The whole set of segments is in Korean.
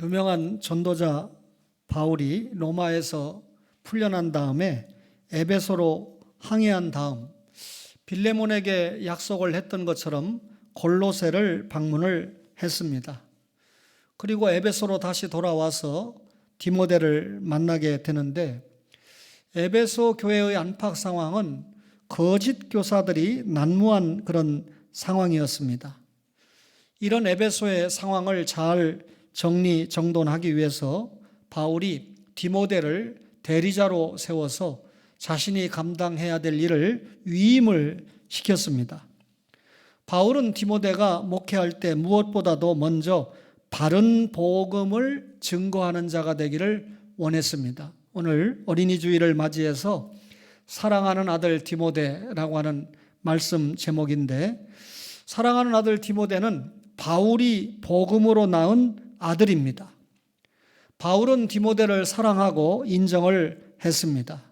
유명한 전도자 바울이 로마에서 풀려난 다음에 에베소로 항해한 다음 빌레몬에게 약속을 했던 것처럼 골로새를 방문을 했습니다. 그리고 에베소로 다시 돌아와서 디모데를 만나게 되는데, 에베소 교회의 안팎 상황은 거짓 교사들이 난무한 그런 상황이었습니다. 이런 에베소의 상황을 잘 정리정돈하기 위해서 바울이 디모데를 대리자로 세워서 자신이 감당해야 될 일을 위임을 시켰습니다. 바울은 디모데가 목회할 때 무엇보다도 먼저 바른 복음을 증거하는 자가 되기를 원했습니다. 오늘 어린이 주일을 맞이해서 사랑하는 아들 디모데라고 하는 말씀 제목인데, 사랑하는 아들 디모데는 바울이 복음으로 낳은 아들입니다. 바울은 디모데를 사랑하고 인정을 했습니다.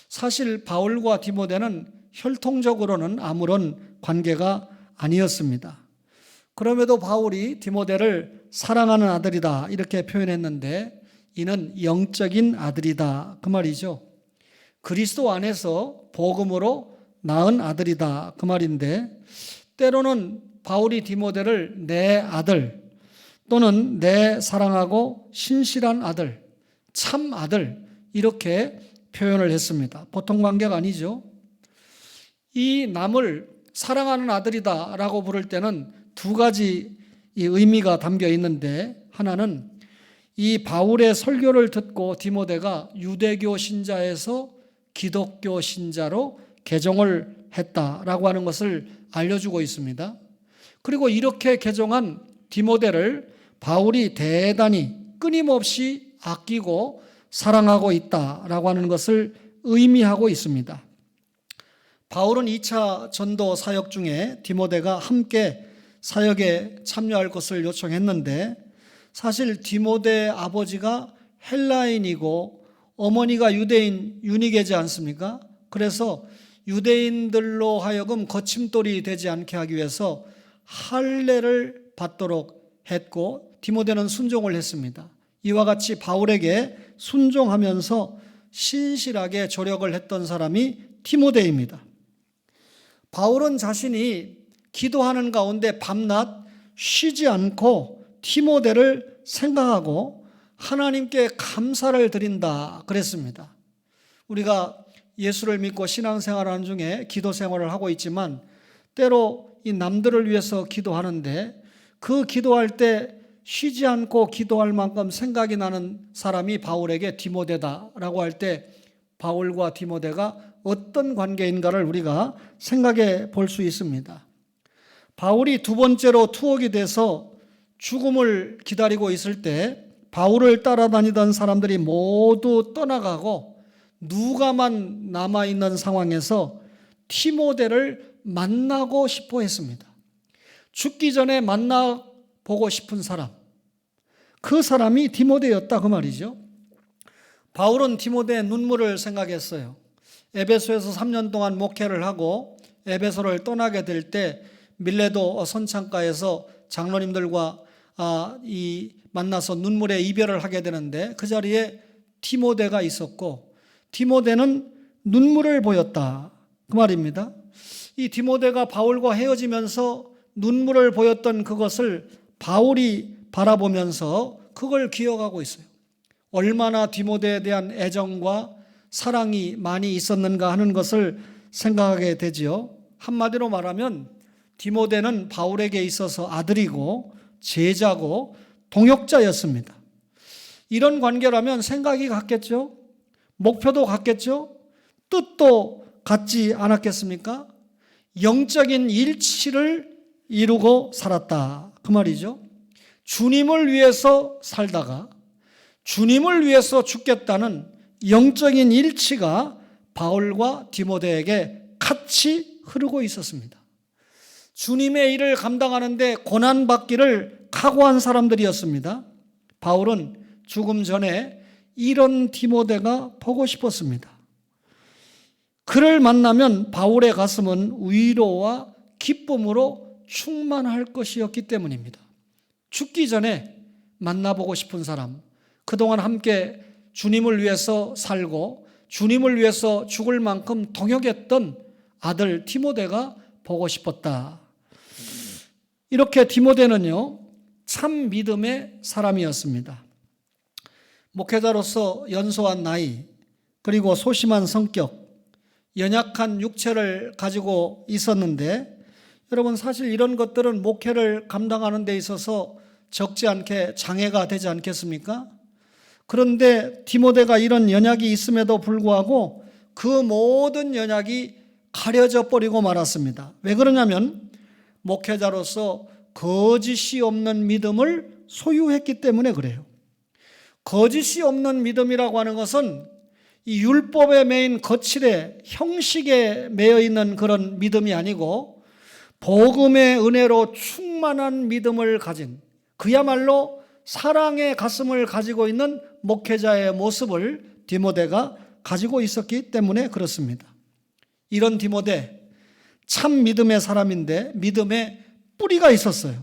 사실 바울과 디모데는 혈통적으로는 아무런 관계가 아니었습니다. 그럼에도 바울이 디모데를 사랑하는 아들이다 이렇게 표현했는데, 이는 영적인 아들이다 그 말이죠. 그리스도 안에서 복음으로 낳은 아들이다 그 말인데, 때로는 바울이 디모데를 내 아들 또는 내 사랑하고 신실한 아들, 참 아들 이렇게 표현을 했습니다. 보통 관계가 아니죠. 이 남을 사랑하는 아들이다 라고 부를 때는 두 가지 의미가 담겨 있는데, 하나는 이 바울의 설교를 듣고 디모데가 유대교 신자에서 기독교 신자로 개종을 했다라고 하는 것을 알려주고 있습니다. 그리고 이렇게 개종한 디모데를 바울이 대단히 끊임없이 아끼고 사랑하고 있다라고 하는 것을 의미하고 있습니다. 바울은 2차 전도 사역 중에 디모데가 함께 사역에 참여할 것을 요청했는데, 사실 디모데의 아버지가 헬라인이고 어머니가 유대인 유니게지 않습니까? 그래서 유대인들로 하여금 거침돌이 되지 않게 하기 위해서 할례를 받도록 했고, 디모데는 순종을 했습니다. 이와 같이 바울에게 순종하면서 신실하게 조력을 했던 사람이 디모데입니다. 바울은 자신이 기도하는 가운데 밤낮 쉬지 않고 디모데를 생각하고 하나님께 감사를 드린다 그랬습니다. 우리가 예수를 믿고 신앙생활하는 중에 기도 생활을 하고 있지만, 때로 이 남들을 위해서 기도하는데 그 기도할 때 쉬지 않고 기도할 만큼 생각이 나는 사람이 바울에게 디모데다라고 할 때, 바울과 디모데가 어떤 관계인가를 우리가 생각해 볼 수 있습니다. 바울이 두 번째로 투옥이 돼서 죽음을 기다리고 있을 때 바울을 따라다니던 사람들이 모두 떠나가고 누가만 남아있는 상황에서 디모데를 만나고 싶어 했습니다. 죽기 전에 만나보고 싶은 사람, 그 사람이 디모데였다 그 말이죠. 바울은 디모데의 눈물을 생각했어요. 에베소에서 3년 동안 목회를 하고 에베소를 떠나게 될 때 밀레도 선창가에서 장로님들과 만나서 눈물의 이별을 하게 되는데, 그 자리에 디모데가 있었고 디모데는 눈물을 보였다 그 말입니다. 이 디모데가 바울과 헤어지면서 눈물을 보였던 그것을 바울이 바라보면서 그걸 기억하고 있어요. 얼마나 디모데에 대한 애정과 사랑이 많이 있었는가 하는 것을 생각하게 되지요. 한마디로 말하면 디모데는 바울에게 있어서 아들이고 제자고 동역자였습니다. 이런 관계라면 생각이 같겠죠? 목표도 같겠죠? 뜻도 같지 않았겠습니까? 영적인 일치를 이루고 살았다 그 말이죠. 주님을 위해서 살다가 주님을 위해서 죽겠다는 영적인 일치가 바울과 디모데에게 같이 흐르고 있었습니다. 주님의 일을 감당하는데 고난받기를 각오한 사람들이었습니다. 바울은 죽음 전에 이런 디모데가 보고 싶었습니다. 그를 만나면 바울의 가슴은 위로와 기쁨으로 충만할 것이었기 때문입니다. 죽기 전에 만나보고 싶은 사람, 그동안 함께 주님을 위해서 살고 주님을 위해서 죽을 만큼 동역했던 아들 디모데가 보고 싶었다. 이렇게 디모데는요, 참 믿음의 사람이었습니다. 목회자로서 연소한 나이, 그리고 소심한 성격, 연약한 육체를 가지고 있었는데, 여러분 사실 이런 것들은 목회를 감당하는 데 있어서 적지 않게 장애가 되지 않겠습니까? 그런데 디모데가 이런 연약이 있음에도 불구하고 그 모든 연약이 가려져 버리고 말았습니다. 왜 그러냐면 목회자로서 거짓이 없는 믿음을 소유했기 때문에 그래요. 거짓이 없는 믿음이라고 하는 것은 이 율법에 매인 거칠에 형식에 매여 있는 그런 믿음이 아니고 복음의 은혜로 충만한 믿음을 가진, 그야말로 사랑의 가슴을 가지고 있는 목회자의 모습을 디모데가 가지고 있었기 때문에 그렇습니다. 이런 디모데, 참 믿음의 사람인데 믿음의 뿌리가 있었어요.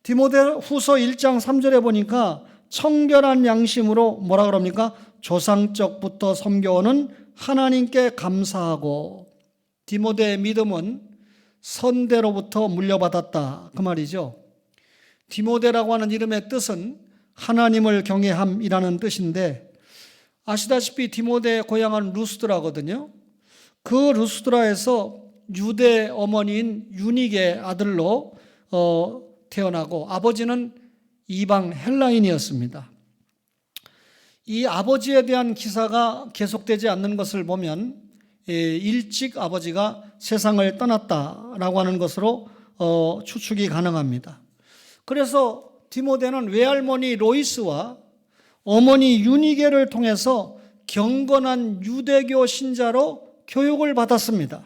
디모데 후서 1장 3절에 보니까 청결한 양심으로 뭐라 그럽니까? 조상적부터 섬겨오는 하나님께 감사하고, 디모데의 믿음은 선대로부터 물려받았다, 그 말이죠. 디모데라고 하는 이름의 뜻은 하나님을 경외함이라는 뜻인데, 아시다시피 디모데의 고향은 루스드라거든요. 그 루스드라에서 유대 어머니인 유닉의 아들로 태어나고, 아버지는 이방 헬라인이었습니다. 이 아버지에 대한 기사가 계속되지 않는 것을 보면 일찍 아버지가 세상을 떠났다라고 하는 것으로 추측이 가능합니다. 그래서 디모데는 외할머니 로이스와 어머니 유니게를 통해서 경건한 유대교 신자로 교육을 받았습니다.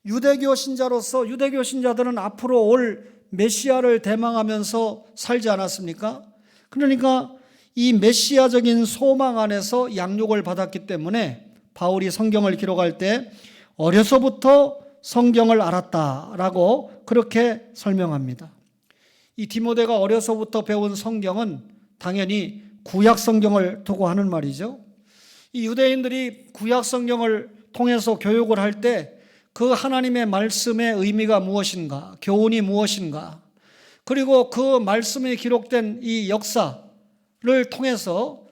유대교 신자로서 유대교 신자들은 앞으로 올 메시아를 대망하면서 살지 않았습니까? 그러니까 이 메시아적인 소망 안에서 양육을 받았기 때문에 바울이 성경을 기록할 때 어려서부터 성경을 알았다라고 그렇게 설명합니다. 이 디모데가 어려서부터 배운 성경은 당연히 구약 성경을 두고 하는 말이죠. 이 유대인들이 구약 성경을 통해서 교육을 할 때 그 하나님의 말씀의 의미가 무엇인가, 교훈이 무엇인가, 그리고 그 말씀에 기록된 이 역사를 통해서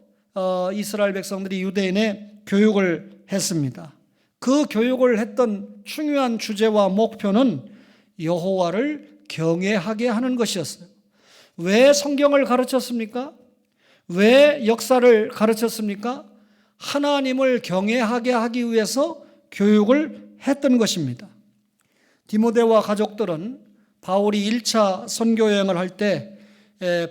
이스라엘 백성들이 유대인의 교육을 했습니다. 그 교육을 했던 중요한 주제와 목표는 여호와를 경외하게 하는 것이었어요. 왜 성경을 가르쳤습니까? 왜 역사를 가르쳤습니까? 하나님을 경외하게 하기 위해서 교육을 했던 것입니다. 디모데와 가족들은 바울이 1차 선교 여행을 할 때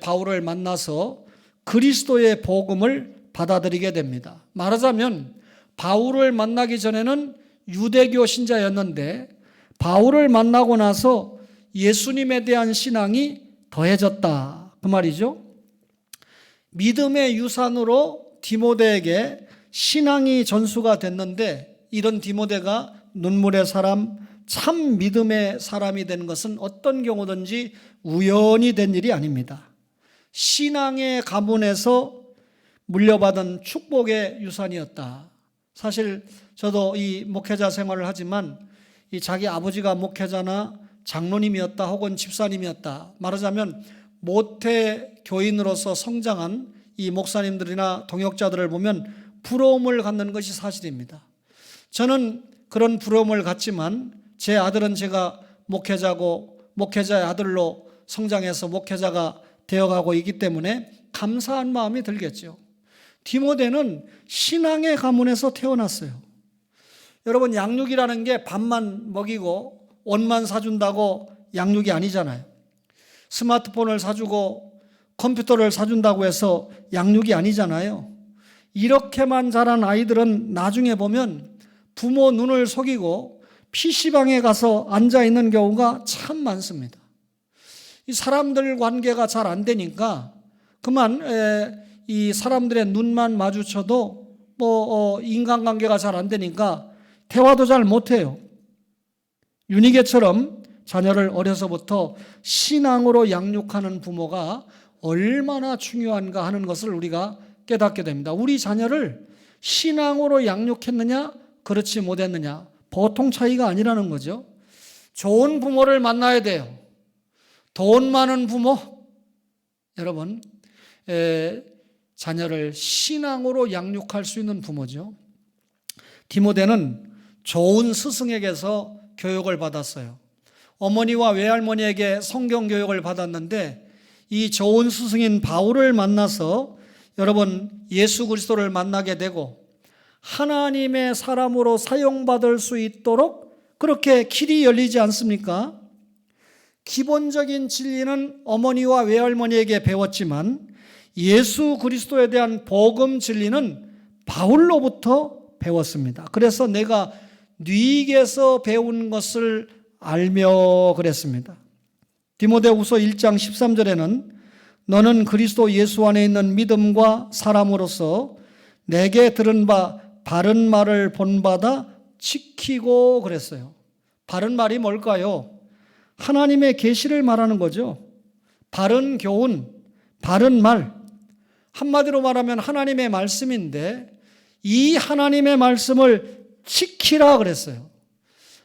바울을 만나서 그리스도의 복음을 받아들이게 됩니다. 말하자면 바울을 만나기 전에는 유대교 신자였는데 바울을 만나고 나서 예수님에 대한 신앙이 더해졌다, 그 말이죠. 믿음의 유산으로 디모데에게 신앙이 전수가 됐는데, 이런 디모데가 눈물의 사람, 참 믿음의 사람이 된 것은 어떤 경우든지 우연히 된 일이 아닙니다. 신앙의 가문에서 물려받은 축복의 유산이었다. 사실 저도 이 목회자 생활을 하지만 이 자기 아버지가 목회자나 장로님이었다 혹은 집사님이었다, 말하자면 모태 교인으로서 성장한 이 목사님들이나 동역자들을 보면 부러움을 갖는 것이 사실입니다. 저는 그런 부러움을 갖지만 제 아들은 제가 목회자고 목회자의 아들로 성장해서 목회자가 되어가고 있기 때문에 감사한 마음이 들겠죠. 디모데는 신앙의 가문에서 태어났어요. 여러분, 양육이라는 게 밥만 먹이고 옷만 사준다고 양육이 아니잖아요. 스마트폰을 사주고 컴퓨터를 사준다고 해서 양육이 아니잖아요. 이렇게만 자란 아이들은 나중에 보면 부모 눈을 속이고 PC방에 가서 앉아있는 경우가 참 많습니다. 이 사람들 관계가 잘 안 되니까 그만 이 사람들의 눈만 마주쳐도 인간관계가 잘 안 되니까 대화도 잘 못해요. 유니게처럼 자녀를 어려서부터 신앙으로 양육하는 부모가 얼마나 중요한가 하는 것을 우리가 깨닫게 됩니다. 우리 자녀를 신앙으로 양육했느냐, 그렇지 못했느냐, 보통 차이가 아니라는 거죠. 좋은 부모를 만나야 돼요. 돈 많은 부모, 여러분, 자녀를 신앙으로 양육할 수 있는 부모죠. 디모데는 좋은 스승에게서 교육을 받았어요. 어머니와 외할머니에게 성경 교육을 받았는데 이 좋은 스승인 바울을 만나서 여러분 예수 그리스도를 만나게 되고 하나님의 사람으로 사용받을 수 있도록 그렇게 길이 열리지 않습니까? 기본적인 진리는 어머니와 외할머니에게 배웠지만 예수 그리스도에 대한 복음 진리는 바울로부터 배웠습니다. 그래서 내가 네게서 배운 것을 알며 그랬습니다. 디모데후서 1장 13절에는 너는 그리스도 예수 안에 있는 믿음과 사람으로서 내게 들은 바 바른 말을 본받아 지키고 그랬어요. 바른 말이 뭘까요? 하나님의 계시를 말하는 거죠. 바른 교훈, 바른 말, 한마디로 말하면 하나님의 말씀인데 이 하나님의 말씀을 지키라 그랬어요.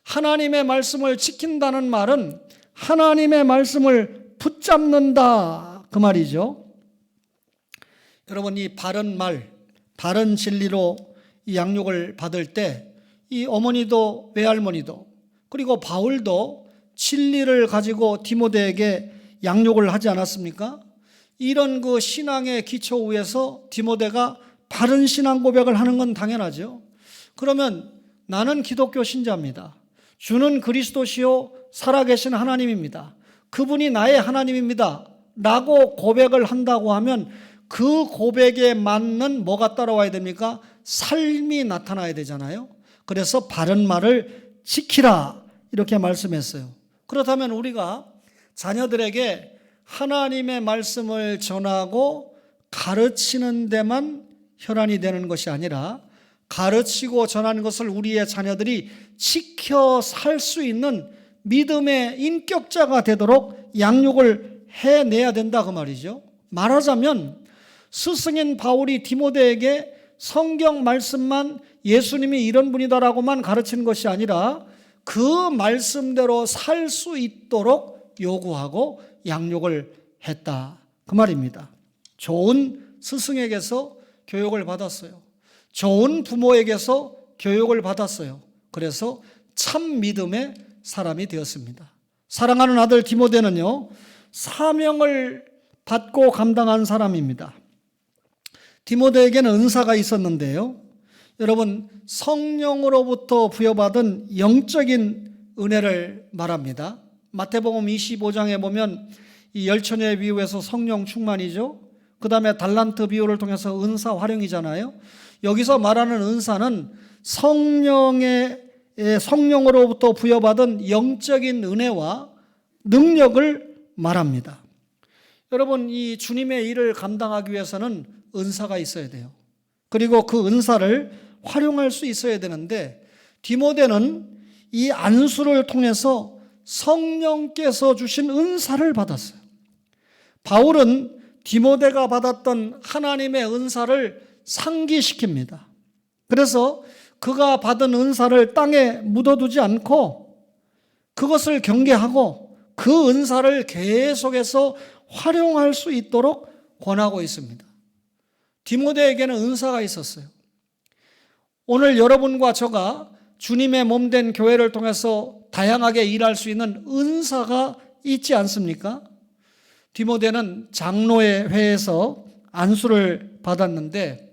하나님의 말씀을 지킨다는 말은 하나님의 말씀을 붙잡는다 그 말이죠. 여러분 이 바른 말, 바른 진리로 이 양육을 받을 때 이 어머니도 외할머니도 그리고 바울도 진리를 가지고 디모데에게 양육을 하지 않았습니까? 이런 그 신앙의 기초 위에서 디모데가 바른 신앙 고백을 하는 건 당연하죠. 그러면 나는 기독교 신자입니다. 주는 그리스도시요 살아계신 하나님입니다. 그분이 나의 하나님입니다. 라고 고백을 한다고 하면 그 고백에 맞는 뭐가 따라와야 됩니까? 삶이 나타나야 되잖아요. 그래서 바른 말을 지키라 이렇게 말씀했어요. 그렇다면 우리가 자녀들에게 하나님의 말씀을 전하고 가르치는 데만 혈안이 되는 것이 아니라 가르치고 전하는 것을 우리의 자녀들이 지켜 살 수 있는 믿음의 인격자가 되도록 양육을 해내야 된다 그 말이죠. 말하자면 스승인 바울이 디모데에게 성경 말씀만 예수님이 이런 분이다라고만 가르치는 것이 아니라 그 말씀대로 살 수 있도록 요구하고 양육을 했다 그 말입니다. 좋은 스승에게서 교육을 받았어요. 좋은 부모에게서 교육을 받았어요. 그래서 참 믿음의 사람이 되었습니다. 사랑하는 아들 디모데는요, 사명을 받고 감당한 사람입니다. 디모데에게는 은사가 있었는데요. 여러분, 성령으로부터 부여받은 영적인 은혜를 말합니다. 마태복음 25장에 보면 이 열처녀의 비유에서 성령 충만이죠. 그 다음에 달란트 비유를 통해서 은사 활용이잖아요. 여기서 말하는 은사는 성령으로부터 부여받은 영적인 은혜와 능력을 말합니다. 여러분, 이 주님의 일을 감당하기 위해서는 은사가 있어야 돼요. 그리고 그 은사를 활용할 수 있어야 되는데 디모데는 이 안수를 통해서 성령께서 주신 은사를 받았어요. 바울은 디모데가 받았던 하나님의 은사를 상기시킵니다. 그래서 그가 받은 은사를 땅에 묻어두지 않고 그것을 경계하고 그 은사를 계속해서 활용할 수 있도록 권하고 있습니다. 디모데에게는 은사가 있었어요. 오늘 여러분과 저가 주님의 몸된 교회를 통해서 다양하게 일할 수 있는 은사가 있지 않습니까? 디모데는 장로의 회에서 안수를 받았는데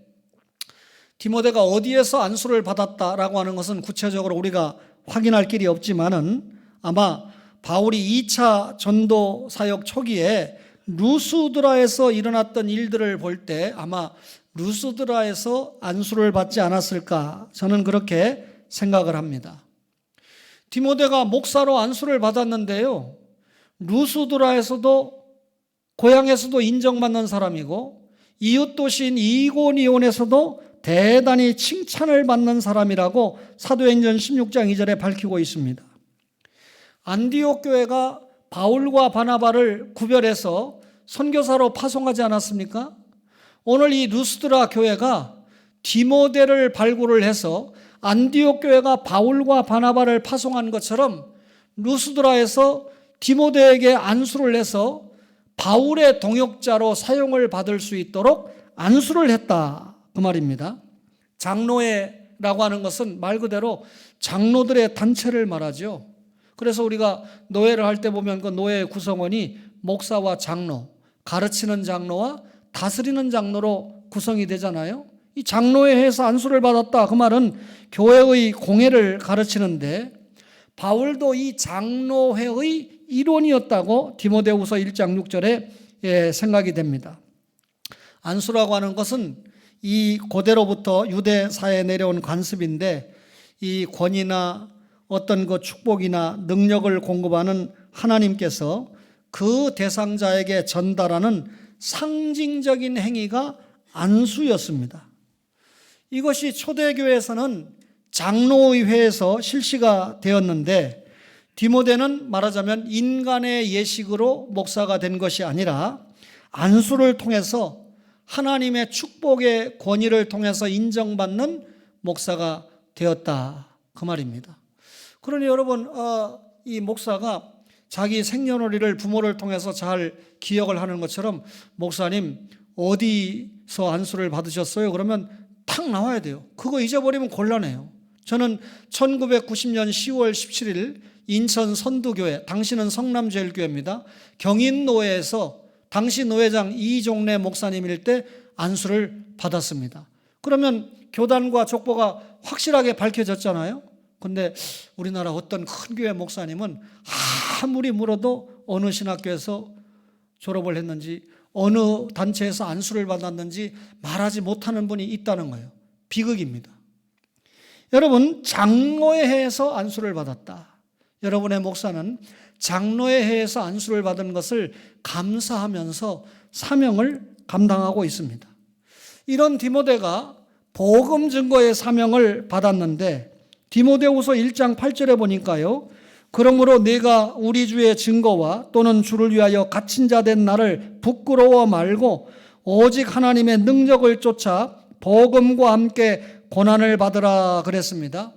디모데가 어디에서 안수를 받았다라고 하는 것은 구체적으로 우리가 확인할 길이 없지만은 아마 바울이 2차 전도 사역 초기에 루스드라에서 일어났던 일들을 볼 때 아마 루스드라에서 안수를 받지 않았을까 저는 그렇게 생각을 합니다. 디모데가 목사로 안수를 받았는데요. 루스드라에서도 고향에서도 인정받는 사람이고 이웃 도시인 이고니온에서도 대단히 칭찬을 받는 사람이라고 사도행전 16장 2절에 밝히고 있습니다. 안디옥 교회가 바울과 바나바를 구별해서 선교사로 파송하지 않았습니까? 오늘 이 루스드라 교회가 디모데를 발굴을 해서 안디옥 교회가 바울과 바나바를 파송한 것처럼 루스드라에서 디모데에게 안수를 해서 바울의 동역자로 사용을 받을 수 있도록 안수를 했다, 그 말입니다. 장로회라고 하는 것은 말 그대로 장로들의 단체를 말하죠. 그래서 우리가 노회를 할 때 보면 그 노회 구성원이 목사와 장로, 가르치는 장로와 다스리는 장로로 구성이 되잖아요. 이 장로회에서 안수를 받았다, 그 말은 교회의 공회를 가르치는데 바울도 이 장로회의 일원이었다고 디모데후서 1장 6절에 생각이 됩니다. 안수라고 하는 것은 이 고대로부터 유대사에 내려온 관습인데 이 권위나 어떤 그 축복이나 능력을 공급하는 하나님께서 그 대상자에게 전달하는 상징적인 행위가 안수였습니다. 이것이 초대교회에서는 장로의회에서 실시가 되었는데 디모데는 말하자면 인간의 예식으로 목사가 된 것이 아니라 안수를 통해서 하나님의 축복의 권위를 통해서 인정받는 목사가 되었다, 그 말입니다. 그러니 여러분, 이 목사가 자기 생년월일을 부모를 통해서 잘 기억을 하는 것처럼 목사님 어디서 안수를 받으셨어요? 그러면 탁 나와야 돼요. 그거 잊어버리면 곤란해요. 저는 1990년 10월 17일 인천 선두교회, 당시는 성남제일교회입니다, 경인노회에서 당시 노회장 이종래 목사님일 때 안수를 받았습니다. 그러면 교단과 족보가 확실하게 밝혀졌잖아요. 근데 우리나라 어떤 큰 교회 목사님은 아무리 물어도 어느 신학교에서 졸업을 했는지 어느 단체에서 안수를 받았는지 말하지 못하는 분이 있다는 거예요. 비극입니다. 여러분, 장로회에서 안수를 받았다. 여러분의 목사는 장로회에서 안수를 받은 것을 감사하면서 사명을 감당하고 있습니다. 이런 디모데가 복음 증거의 사명을 받았는데 디모데후서 1장 8절에 보니까요, 그러므로 내가 우리 주의 증거와 또는 주를 위하여 갇힌 자 된 나를 부끄러워 말고 오직 하나님의 능력을 쫓아 복음과 함께 고난을 받으라 그랬습니다.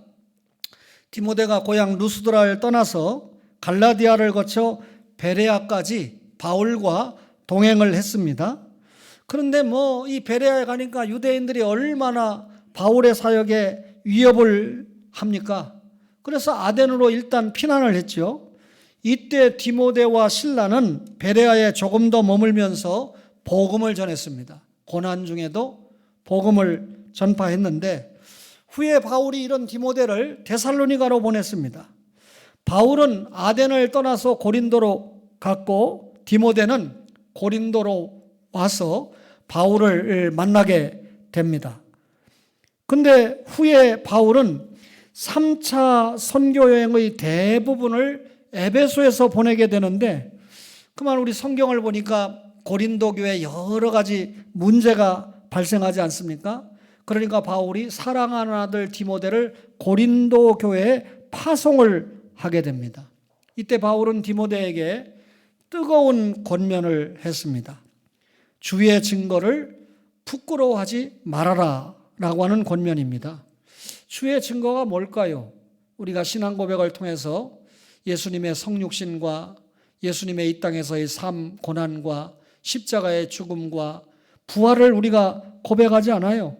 디모데가 고향 루스드라를 떠나서 갈라디아를 거쳐 베레아까지 바울과 동행을 했습니다. 그런데 이 베레아에 가니까 유대인들이 얼마나 바울의 사역에 위협을 합니까? 그래서 아덴으로 일단 피난을 했죠. 이때 디모데와 실라는 베레아에 조금 더 머물면서 복음을 전했습니다. 고난 중에도 복음을 전파했는데 후에 바울이 이런 디모데를 데살로니가로 보냈습니다. 바울은 아덴을 떠나서 고린도로 갔고 디모데는 고린도로 와서 바울을 만나게 됩니다. 근데 후에 바울은 3차 선교여행의 대부분을 에베소에서 보내게 되는데 그만 우리 성경을 보니까 고린도 교회에 여러 가지 문제가 발생하지 않습니까? 그러니까 바울이 사랑하는 아들 디모데를 고린도 교회에 파송을 하게 됩니다. 이때 바울은 디모데에게 뜨거운 권면을 했습니다. 주의 증거를 부끄러워하지 말아라 라고 하는 권면입니다. 주의 증거가 뭘까요? 우리가 신앙 고백을 통해서 예수님의 성육신과 예수님의 이 땅에서의 삶, 고난과 십자가의 죽음과 부활을 우리가 고백하지 않아요.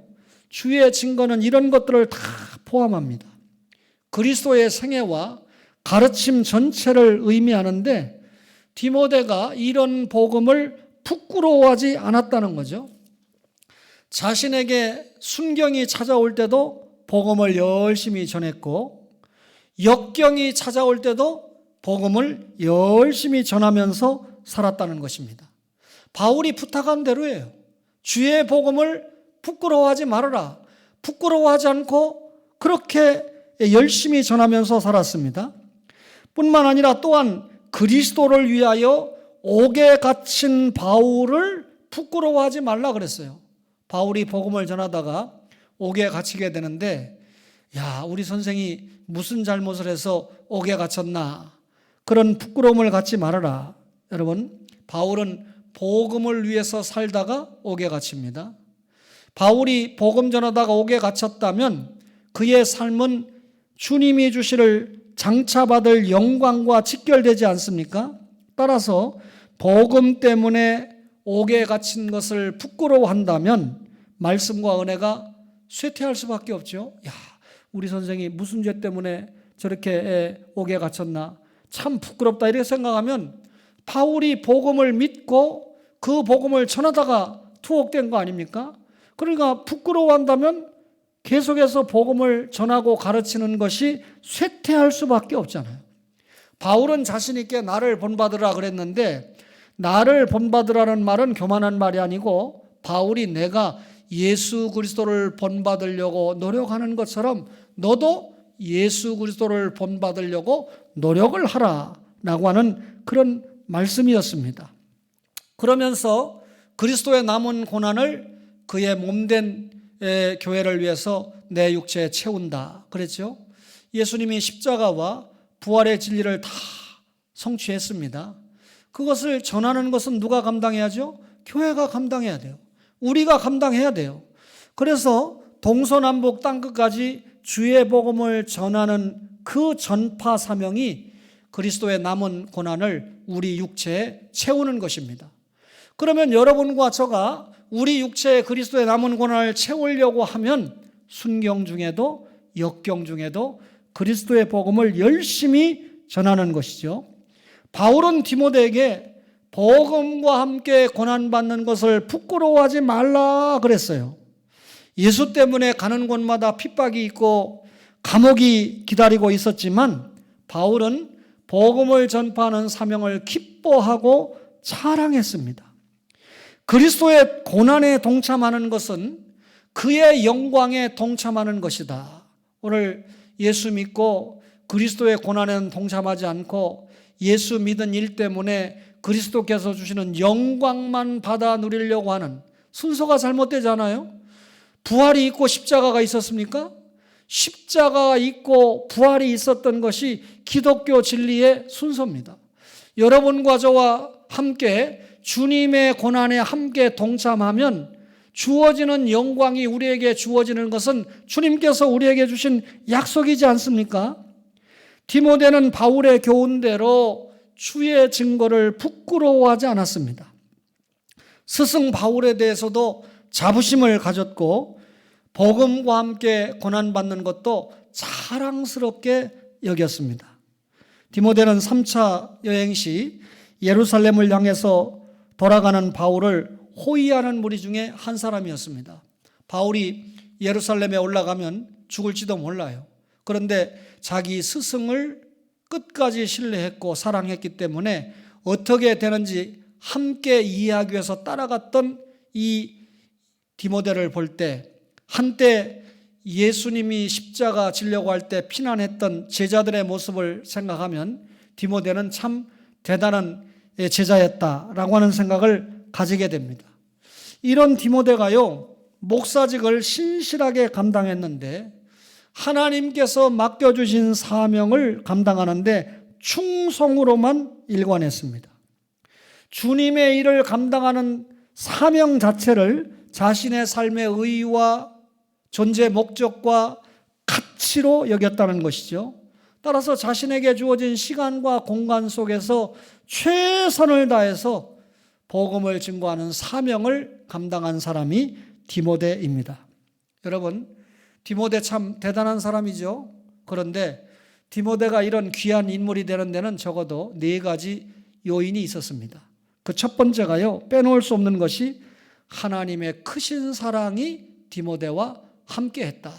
주의 증거는 이런 것들을 다 포함합니다. 그리스도의 생애와 가르침 전체를 의미하는데 디모데가 이런 복음을 부끄러워하지 않았다는 거죠. 자신에게 순경이 찾아올 때도 복음을 열심히 전했고 역경이 찾아올 때도 복음을 열심히 전하면서 살았다는 것입니다. 바울이 부탁한 대로예요. 주의 복음을 부끄러워하지 말아라. 부끄러워하지 않고 그렇게 열심히 전하면서 살았습니다. 뿐만 아니라 또한 그리스도를 위하여 옥에 갇힌 바울을 부끄러워하지 말라 그랬어요. 바울이 복음을 전하다가 옥에 갇히게 되는데 우리 선생이 무슨 잘못을 해서 옥에 갇혔나, 그런 부끄러움을 갖지 말아라. 여러분, 바울은 복음을 위해서 살다가 옥에 갇힙니다. 바울이 복음 전하다가 옥에 갇혔다면 그의 삶은 주님이 주시를 장차받을 영광과 직결되지 않습니까? 따라서 복음 때문에 옥에 갇힌 것을 부끄러워한다면 말씀과 은혜가 쇠퇴할 수밖에 없죠. 야, 우리 선생이 무슨 죄 때문에 저렇게 옥에 갇혔나? 참 부끄럽다 이렇게 생각하면 바울이 복음을 믿고 그 복음을 전하다가 투옥된 거 아닙니까? 그러니까 부끄러워한다면 계속해서 복음을 전하고 가르치는 것이 쇠퇴할 수밖에 없잖아요. 바울은 자신 있게 나를 본받으라 그랬는데 나를 본받으라는 말은 교만한 말이 아니고 바울이 내가 예수 그리스도를 본받으려고 노력하는 것처럼 너도 예수 그리스도를 본받으려고 노력을 하라라고 하는 그런 말씀이었습니다. 그러면서 그리스도의 남은 고난을 그의 몸된 교회를 위해서 내 육체에 채운다 그랬죠. 예수님이 십자가와 부활의 진리를 다 성취했습니다. 그것을 전하는 것은 누가 감당해야죠? 교회가 감당해야 돼요. 우리가 감당해야 돼요. 그래서 동서남북 땅끝까지 주의 복음을 전하는 그 전파 사명이 그리스도의 남은 고난을 우리 육체에 채우는 것입니다. 그러면 여러분과 저가 우리 육체에 그리스도의 남은 고난을 채우려고 하면 순경 중에도 역경 중에도 그리스도의 복음을 열심히 전하는 것이죠. 바울은 디모데에게 복음과 함께 고난받는 것을 부끄러워하지 말라 그랬어요. 예수 때문에 가는 곳마다 핍박이 있고 감옥이 기다리고 있었지만 바울은 복음을 전파하는 사명을 기뻐하고 자랑했습니다. 그리스도의 고난에 동참하는 것은 그의 영광에 동참하는 것이다. 오늘 예수 믿고 그리스도의 고난에는 동참하지 않고 예수 믿은 일 때문에 그리스도께서 주시는 영광만 받아 누리려고 하는 순서가 잘못되잖아요. 부활이 있고 십자가가 있었습니까? 십자가가 있고 부활이 있었던 것이 기독교 진리의 순서입니다. 여러분과 저와 함께 주님의 고난에 함께 동참하면 주어지는 영광이 우리에게 주어지는 것은 주님께서 우리에게 주신 약속이지 않습니까? 디모데는 바울의 교훈대로 주의 증거를 부끄러워하지 않았습니다. 스승 바울에 대해서도 자부심을 가졌고 복음과 함께 고난받는 것도 자랑스럽게 여겼습니다. 디모데는 3차 여행 시 예루살렘을 향해서 돌아가는 바울을 호위하는 무리 중에 한 사람이었습니다. 바울이 예루살렘에 올라가면 죽을지도 몰라요. 그런데 자기 스승을 끝까지 신뢰했고 사랑했기 때문에 어떻게 되는지 함께 이해하기 위해서 따라갔던 이 디모데를 볼 때 한때 예수님이 십자가 지려고 할 때 피난했던 제자들의 모습을 생각하면 디모데는 참 대단한 제자였다라고 하는 생각을 가지게 됩니다. 이런 디모데가요, 목사직을 신실하게 감당했는데 하나님께서 맡겨주신 사명을 감당하는데 충성으로만 일관했습니다. 주님의 일을 감당하는 사명 자체를 자신의 삶의 의의와 존재 목적과 가치로 여겼다는 것이죠. 따라서 자신에게 주어진 시간과 공간 속에서 최선을 다해서 복음을 증거하는 사명을 감당한 사람이 디모데입니다. 여러분, 디모데 참 대단한 사람이죠. 그런데 디모데가 이런 귀한 인물이 되는 데는 적어도 4가지 요인이 있었습니다. 그 첫 번째가요, 빼놓을 수 없는 것이 하나님의 크신 사랑이 디모데와 함께했다.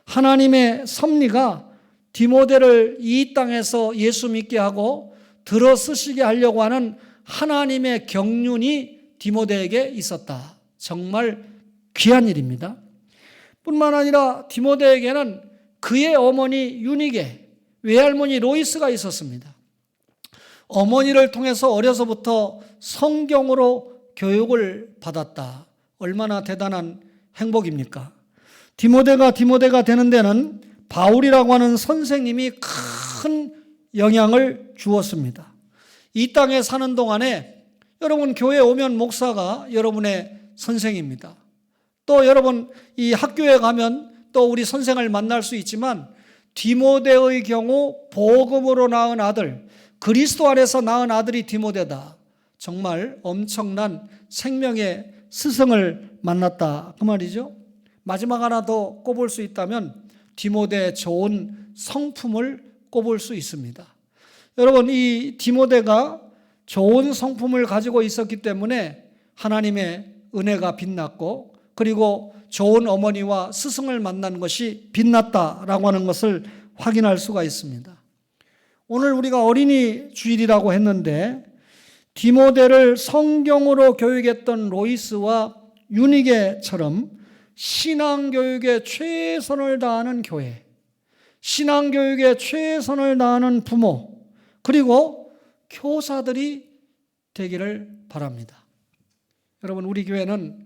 하나님의 섭리가 디모데를 이 땅에서 예수 믿게 하고 들어서시게 하려고 하는 하나님의 경륜이 디모데에게 있었다. 정말 귀한 일입니다. 뿐만 아니라 디모데에게는 그의 어머니 유니게, 외할머니 로이스가 있었습니다. 어머니를 통해서 어려서부터 성경으로 교육을 받았다. 얼마나 대단한 행복입니까? 디모데가 되는 데는 바울이라고 하는 선생님이 큰 영향을 주었습니다. 이 땅에 사는 동안에 여러분 교회에 오면 목사가 여러분의 선생입니다. 또 여러분 이 학교에 가면 또 우리 선생을 만날 수 있지만 디모데의 경우 복음으로 낳은 아들, 그리스도 안에서 낳은 아들이 디모데다. 정말 엄청난 생명의 스승을 만났다 그 말이죠. 마지막 하나 더 꼽을 수 있다면 디모데의 좋은 성품을 꼽을 수 있습니다. 여러분 이 디모데가 좋은 성품을 가지고 있었기 때문에 하나님의 은혜가 빛났고 그리고 좋은 어머니와 스승을 만난 것이 빛났다라고 하는 것을 확인할 수가 있습니다. 오늘 우리가 어린이 주일이라고 했는데 디모데를 성경으로 교육했던 로이스와 유니게처럼 신앙교육에 최선을 다하는 교회, 신앙교육에 최선을 다하는 부모, 그리고 교사들이 되기를 바랍니다. 여러분 우리 교회는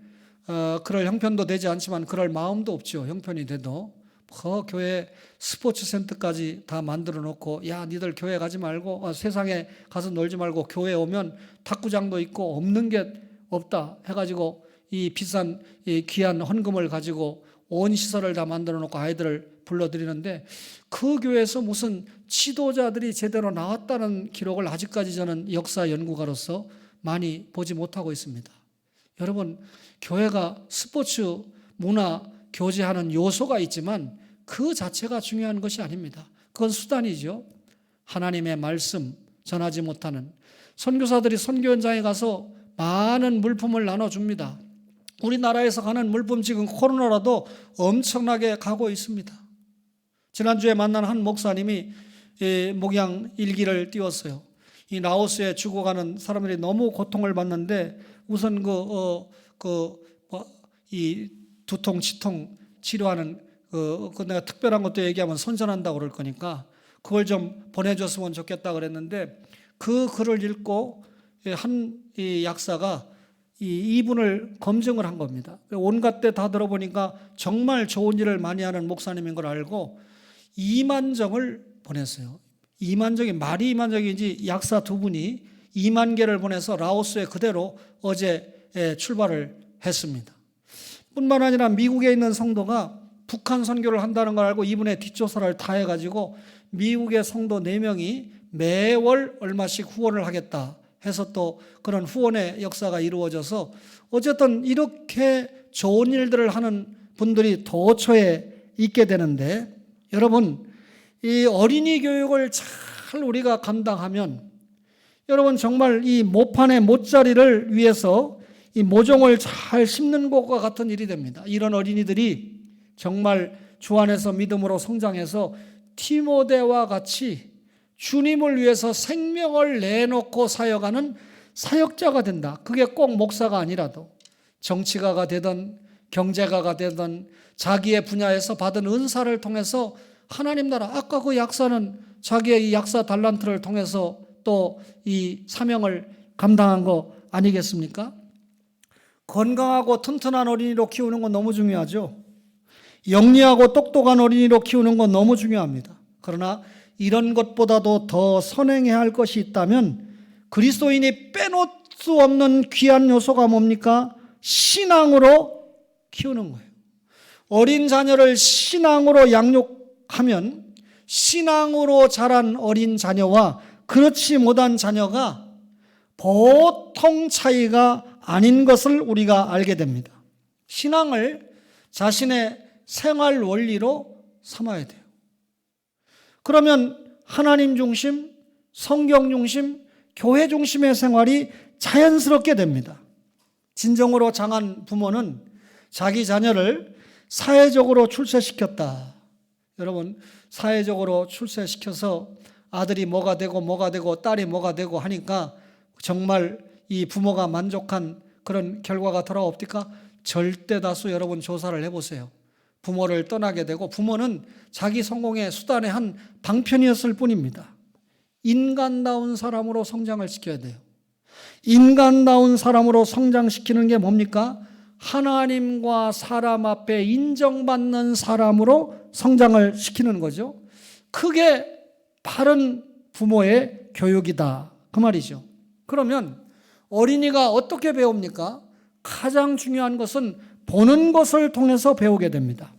그럴 형편도 되지 않지만 그럴 마음도 없죠. 형편이 돼도 교회 스포츠 센터까지 다 만들어 놓고 야 니들 교회 가지 말고 세상에 가서 놀지 말고 교회 오면 탁구장도 있고 없는 게 없다 해가지고 이 비싼 이 귀한 헌금을 가지고 온 시설을 다 만들어 놓고 아이들을 불러들이는데 그 교회에서 무슨 지도자들이 제대로 나왔다는 기록을 아직까지 저는 역사 연구가로서 많이 보지 못하고 있습니다. 여러분 교회가 스포츠 문화 교제하는 요소가 있지만 그 자체가 중요한 것이 아닙니다. 그건 수단이죠. 하나님의 말씀 전하지 못하는 선교사들이 선교 현장에 가서 많은 물품을 나눠줍니다. 우리나라에서 가는 물품 지금 코로나라도 엄청나게 가고 있습니다. 지난주에 만난 한 목사님이 목양 일기를 띄웠어요. 이 라오스에 죽어가는 사람들이 너무 고통을 받는데 우선 이 두통, 치통 치료하는 내가 특별한 것도 얘기하면 선전한다고 그럴 거니까 그걸 좀 보내줬으면 좋겠다 그랬는데 그 글을 읽고 한 이 약사가 이 이분을 검증을 한 겁니다. 온갖 데 다 들어보니까 정말 좋은 일을 많이 하는 목사님인 걸 알고 2만 정을 보냈어요. 2만 정이 말이 2만 정인지 약사 두 분이 2만 개를 보내서 라오스에 그대로 어제 출발을 했습니다. 뿐만 아니라 미국에 있는 성도가 북한 선교를 한다는 걸 알고 이분의 뒷조사를 다 해가지고 미국의 성도 4명이 매월 얼마씩 후원을 하겠다 해서 또 그런 후원의 역사가 이루어져서 어쨌든 이렇게 좋은 일들을 하는 분들이 도처에 있게 되는데 여러분 이 어린이 교육을 잘 우리가 감당하면 여러분 정말 이 모판의 못자리를 위해서 이 모종을 잘 심는 것과 같은 일이 됩니다. 이런 어린이들이 정말 주 안에서 믿음으로 성장해서 디모데와 같이 주님을 위해서 생명을 내놓고 사역하는 사역자가 된다. 그게 꼭 목사가 아니라도 정치가가 되든 경제가가 되든 자기의 분야에서 받은 은사를 통해서 하나님 나라, 아까 그 약사는 자기의 이 약사 달란트를 통해서 또 이 사명을 감당한 거 아니겠습니까? 건강하고 튼튼한 어린이로 키우는 건 너무 중요하죠. 영리하고 똑똑한 어린이로 키우는 건 너무 중요합니다. 그러나 이런 것보다도 더 선행해야 할 것이 있다면 그리스도인이 빼놓을 수 없는 귀한 요소가 뭡니까? 신앙으로 키우는 거예요. 어린 자녀를 신앙으로 양육하면 신앙으로 자란 어린 자녀와 그렇지 못한 자녀가 보통 차이가 아닌 것을 우리가 알게 됩니다. 신앙을 자신의 생활 원리로 삼아야 돼요. 그러면 하나님 중심, 성경 중심, 교회 중심의 생활이 자연스럽게 됩니다. 진정으로 장한 부모는 자기 자녀를 사회적으로 출세시켰다. 여러분, 사회적으로 출세시켜서 아들이 뭐가 되고 딸이 뭐가 되고 하니까 정말 이 부모가 만족한 그런 결과가 돌아옵니까? 절대 다수 여러분 조사를 해보세요. 부모를 떠나게 되고 부모는 자기 성공의 수단의 한 방편이었을 뿐입니다. 인간다운 사람으로 성장을 시켜야 돼요. 인간다운 사람으로 성장시키는 게 뭡니까? 하나님과 사람 앞에 인정받는 사람으로 성장을 시키는 거죠. 그게 바른 부모의 교육이다 그 말이죠. 그러면 어린이가 어떻게 배웁니까? 가장 중요한 것은 보는 것을 통해서 배우게 됩니다.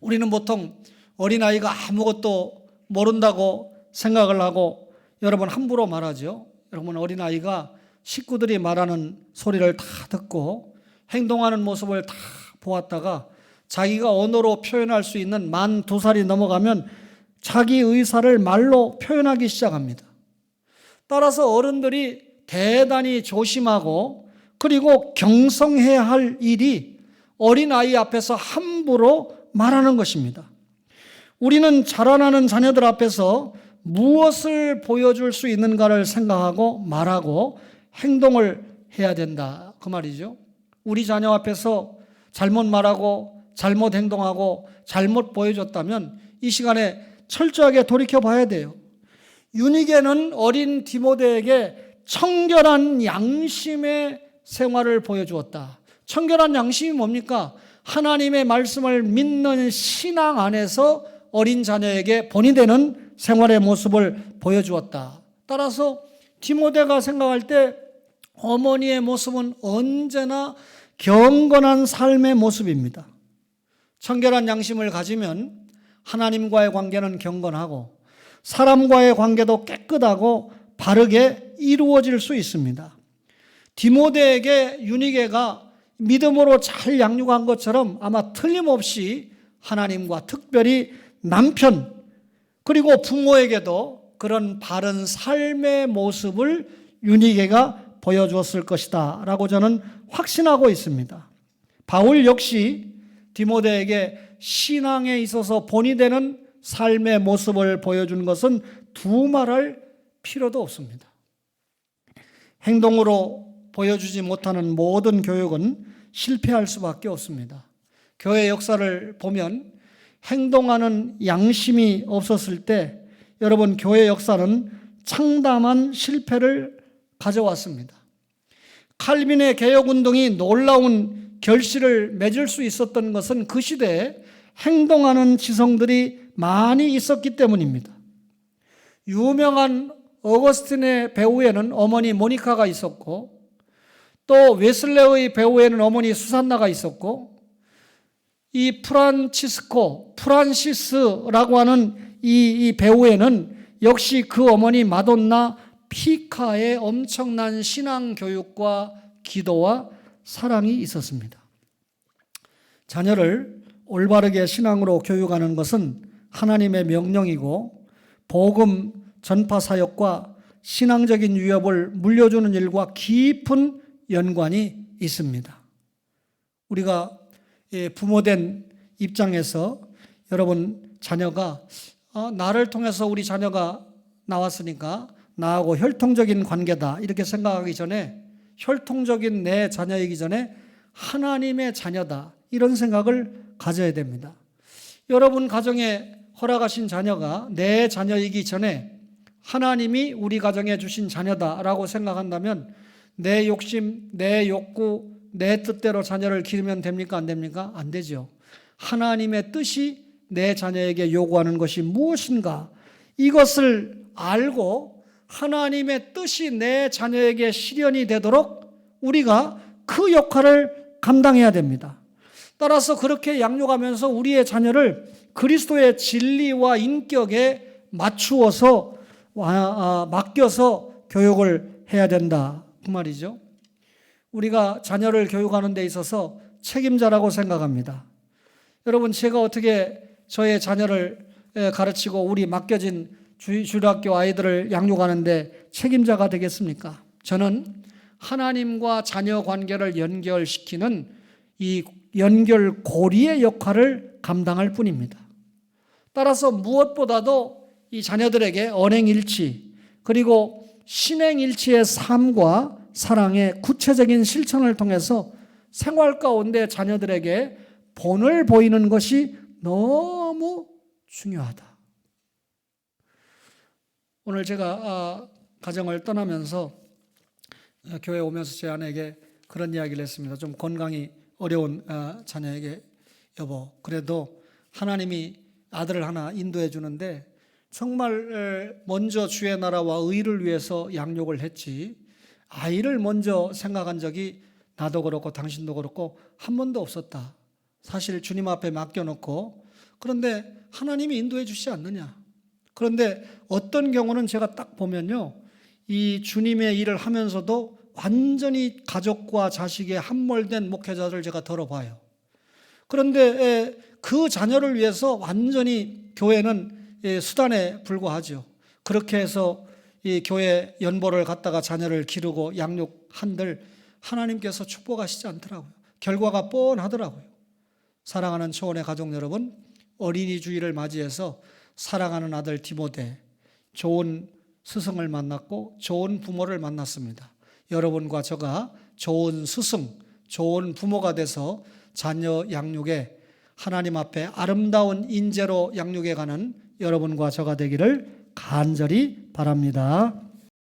우리는 보통 어린아이가 아무것도 모른다고 생각을 하고 여러분 함부로 말하죠. 여러분 어린아이가 식구들이 말하는 소리를 다 듣고 행동하는 모습을 다 보았다가 자기가 언어로 표현할 수 있는 만 2살이 넘어가면 자기 의사를 말로 표현하기 시작합니다. 따라서 어른들이 대단히 조심하고 그리고 경성해야 할 일이 어린아이 앞에서 함부로 말하는 것입니다. 우리는 자라나는 자녀들 앞에서 무엇을 보여줄 수 있는가를 생각하고 말하고 행동을 해야 된다. 그 말이죠. 우리 자녀 앞에서 잘못 말하고 잘못 행동하고 잘못 보여줬다면 이 시간에 철저하게 돌이켜 봐야 돼요. 유니게는 어린 디모데에게 청결한 양심의 생활을 보여주었다. 청결한 양심이 뭡니까? 하나님의 말씀을 믿는 신앙 안에서 어린 자녀에게 본이 되는 생활의 모습을 보여주었다. 따라서 디모데가 생각할 때 어머니의 모습은 언제나 경건한 삶의 모습입니다. 청결한 양심을 가지면 하나님과의 관계는 경건하고 사람과의 관계도 깨끗하고 바르게 이루어질 수 있습니다. 디모데에게 유니게가 믿음으로 잘 양육한 것처럼 아마 틀림없이 하나님과 특별히 남편 그리고 부모에게도 그런 바른 삶의 모습을 유니게가 보여주었을 것이다 라고 저는 확신하고 있습니다. 바울 역시 디모데에게 신앙에 있어서 본이 되는 삶의 모습을 보여준 것은 두말할 필요도 없습니다. 행동으로 보여주지 못하는 모든 교육은 실패할 수밖에 없습니다. 교회 역사를 보면 행동하는 양심이 없었을 때 여러분 교회 역사는 참담한 실패를 가져왔습니다. 칼빈의 개혁운동이 놀라운 결실을 맺을 수 있었던 것은 그 시대에 행동하는 지성들이 많이 있었기 때문입니다. 유명한 어거스틴의 배후에는 어머니 모니카가 있었고 또 웨슬레의 배후에는 어머니 수산나가 있었고 이 프란시스라고 하는 이 배후에는 역시 그 어머니 마돈나 피카의 엄청난 신앙 교육과 기도와 사랑이 있었습니다. 자녀를 올바르게 신앙으로 교육하는 것은 하나님의 명령이고 복음 전파 사역과 신앙적인 위협을 물려주는 일과 깊은 연관이 있습니다. 우리가 부모된 입장에서 여러분 자녀가 나를 통해서 우리 자녀가 나왔으니까 나하고 혈통적인 관계다 이렇게 생각하기 전에 혈통적인 내 자녀이기 전에 하나님의 자녀다 이런 생각을 가져야 됩니다. 여러분 가정에 허락하신 자녀가 내 자녀이기 전에 하나님이 우리 가정에 주신 자녀다라고 생각한다면 내 욕심, 내 욕구, 내 뜻대로 자녀를 기르면 됩니까? 안 됩니까? 안 되죠. 하나님의 뜻이 내 자녀에게 요구하는 것이 무엇인가? 이것을 알고 하나님의 뜻이 내 자녀에게 실현이 되도록 우리가 그 역할을 감당해야 됩니다. 따라서 그렇게 양육하면서 우리의 자녀를 그리스도의 진리와 인격에 맞추어서 맡겨서 교육을 해야 된다 그 말이죠. 우리가 자녀를 교육하는 데 있어서 책임자라고 생각합니다. 여러분 제가 어떻게 저의 자녀를 가르치고 우리 맡겨진 주일학교 아이들을 양육하는데 책임자가 되겠습니까? 저는 하나님과 자녀 관계를 연결시키는 이 연결고리의 역할을 감당할 뿐입니다. 따라서 무엇보다도 이 자녀들에게 언행일치 그리고 신행일치의 삶과 사랑의 구체적인 실천을 통해서 생활 가운데 자녀들에게 본을 보이는 것이 너무 중요하다. 오늘 제가 가정을 떠나면서 교회 오면서 제 아내에게 그런 이야기를 했습니다. 좀 건강이 어려운 자녀에게 여보 그래도 하나님이 아들을 하나 인도해 주는데 정말 먼저 주의 나라와 의를 위해서 양육을 했지 아이를 먼저 생각한 적이 나도 그렇고 당신도 그렇고 한 번도 없었다. 사실 주님 앞에 맡겨놓고 그런데 하나님이 인도해 주시지 않느냐. 그런데 어떤 경우는 제가 딱 보면요. 이 주님의 일을 하면서도 완전히 가족과 자식에 함몰된 목회자를 제가 들어봐요. 그런데 그 자녀를 위해서 완전히 교회는 수단에 불과하죠. 그렇게 해서 이 교회 연보를 갖다가 자녀를 기르고 양육한들 하나님께서 축복하시지 않더라고요. 결과가 뻔하더라고요. 사랑하는 초원의 가족 여러분, 어린이 주일을 맞이해서 사랑하는 아들 디모데, 좋은 스승을 만났고 좋은 부모를 만났습니다. 여러분과 저가 좋은 스승, 좋은 부모가 돼서 자녀 양육에 하나님 앞에 아름다운 인재로 양육해 가는 여러분과 저가 되기를 간절히 바랍니다.